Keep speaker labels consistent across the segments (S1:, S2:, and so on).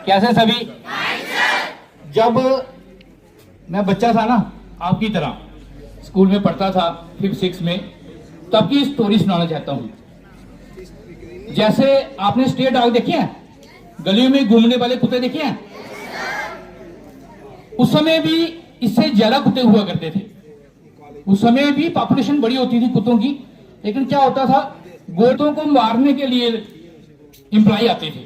S1: कैसे सभी? जब मैं बच्चा था ना, आपकी तरह स्कूल में पढ़ता था 5th 6th में, तब की स्टोरी सुनाना चाहता हूं। जैसे आपने स्ट्रे डॉग देखे हैं, गलियों में घूमने वाले कुत्ते देखे हैं? उस समय भी इससे ज्यादा कुत्ते हुआ करते थे। उस समय भी पॉपुलेशन बड़ी होती थी कुत्तों की, लेकिन क्या होता था, गोतों को मारने के लिए एम्प्लॉय आते थे।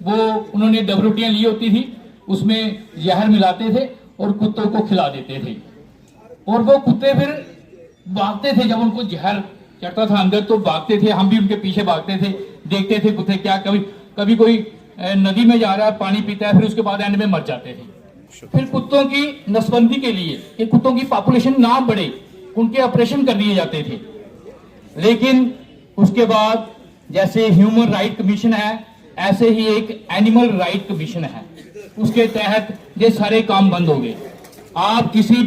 S1: वो उन्होंने डबरोटियां ली होती थी, उसमें जहर मिलाते थे और कुत्तों को खिला देते थे। और वो कुत्ते फिर भागते थे, जब उनको जहर चढ़ता था अंदर तो भागते थे, हम भी उनके पीछे भागते थे, देखते थे कुत्ते क्या, कभी कोई नदी में जा रहा है, पानी पीता है, फिर उसके बाद एंड में मर जाते थे। फिर कुत्तों की नसबंदी के लिए कि कुत्तों की पॉपुलेशन ना बढ़े, उनके ऑपरेशन कर दिए जाते थे। लेकिन उसके बाद जैसे ह्यूमन राइट कमीशन है, ऐसे ही एक एनिमल राइट कमीशन है, उसके तहत ये सारे काम बंद हो गए। आप किसी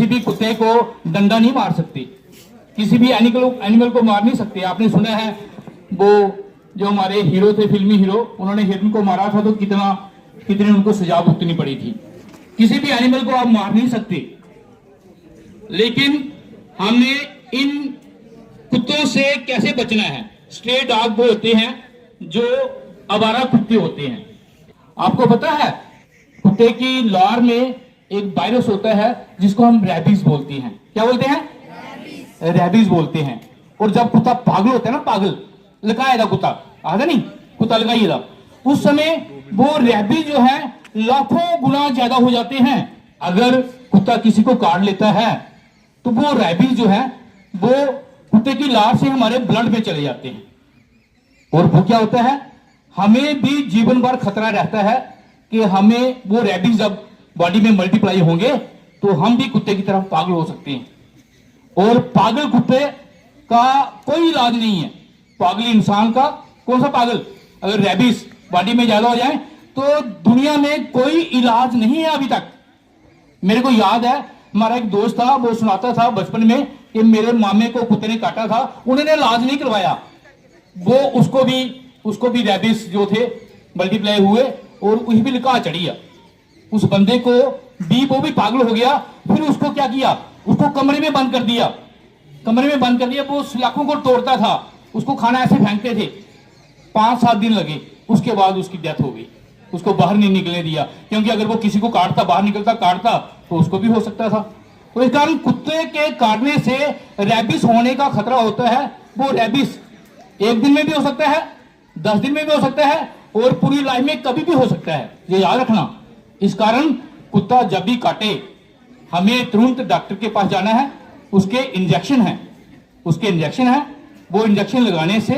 S1: भी कुत्ते को डंडा नहीं मार सकते, किसी भी एनिमल को मार नहीं सकते। आपने सुना है वो जो हमारे हीरो थे, फिल्मी हीरो, उन्होंने हिरन को मारा था तो कितनी उनको सजा भुगतनी पड़ी थी। किसी भी एनिमल को आप मार नहीं सकते। लेकिन हमने इन कुत्तों से कैसे बचना है? स्ट्रे डॉग वो होते हैं जो आवारा कुत्ते होते हैं। आपको पता है कुत्ते की लार में एक वायरस होता है जिसको हम रैबीज बोलते हैं। क्या बोलते हैं? रैबीज बोलते हैं। और जब कुत्ता पागल होता है ना, पागल लगाएगा कुत्ता, आता नहीं कुत्ता लगाइएगा, उस समय वो रैबीज जो है लाखों गुना ज्यादा हो जाते हैं। अगर कुत्ता किसी को काट लेता है तो वो रैबीज जो है वो कुत्ते की लार से हमारे ब्लड में चले जाते हैं। और वो क्या होता है, हमें भी जीवन भर खतरा रहता है कि हमें वो रैबीज जब बॉडी में मल्टीप्लाई होंगे तो हम भी कुत्ते की तरह पागल हो सकते हैं। और पागल कुत्ते का कोई इलाज नहीं है। पागल इंसान का कौन सा पागल? अगर रैबीज बॉडी में ज्यादा हो जाए तो दुनिया में कोई इलाज नहीं है अभी तक। मेरे को याद है, हमारा एक दोस्त था, वो सुनाता था बचपन में कि मेरे मामे को कुत्ते ने काटा था, उन्होंने इलाज नहीं करवाया, वो उसको भी रैबीज जो थे मल्टीप्लाई हुए और उस भी लिखा चढ़ी। उस बंदे को भी वो भी पागल हो गया। फिर उसको क्या किया, उसको कमरे में बंद कर दिया। वो सलाखों को तोड़ता था, उसको खाना ऐसे फेंकते थे। 5-7 दिन लगे, उसके बाद उसकी डेथ हो गई। उसको बाहर नहीं निकलने दिया, क्योंकि अगर वो किसी को काटता, बाहर निकलता काटता तो उसको भी हो सकता था। तो इस कारण कुत्ते के काटने से रैबिस होने का खतरा होता है। वो रैबिस 1 दिन में भी हो सकता है, 10 दिन में भी हो सकता है और पूरी लाइफ में कभी भी हो सकता है, ये याद रखना। इस कारण कुत्ता जब भी काटे हमें तुरंत डॉक्टर के पास जाना है। उसके इंजेक्शन है, वो इंजेक्शन लगाने से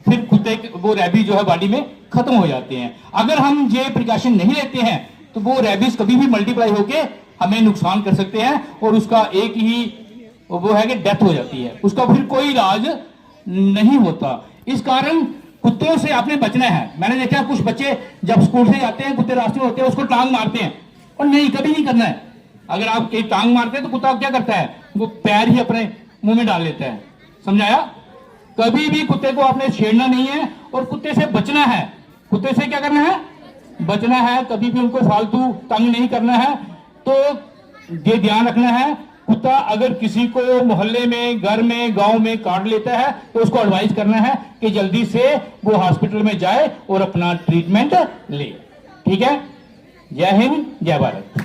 S1: फिर कुत्ते वो रैबीज जो है बॉडी में खत्म हो जाते हैं। अगर हम ये प्रिकॉशन नहीं लेते हैं तो वो रैबीज कभी भी मल्टीप्लाई होके हमें नुकसान कर सकते हैं और उसका एक ही वो है कि डेथ हो जाती है, उसका फिर कोई इलाज नहीं होता। इस कारण कुत्तों से आपने बचना है। मैंने देखा कुछ बच्चे जब स्कूल से जाते हैं, कुत्ते रास्ते में होते हैं, उसको टांग मारते हैं, और नहीं, कभी नहीं करना है। अगर आप कहीं टांग मारते हैं तो कुत्ता क्या करता है, वो पैर ही अपने मुंह में डाल लेता है। समझाया? कभी भी कुत्ते को आपने छेड़ना नहीं है और कुत्ते से बचना है। कुत्ते से क्या करना है? बचना है। कभी भी उनको फालतू तंग नहीं करना है। तो ये ध्यान रखना है, कुत्ता अगर किसी को मोहल्ले में, घर में, गांव में काट लेता है तो उसको एडवाइस करना है कि जल्दी से वो हॉस्पिटल में जाए और अपना ट्रीटमेंट ले। ठीक है? जय हिंद, जय भारत।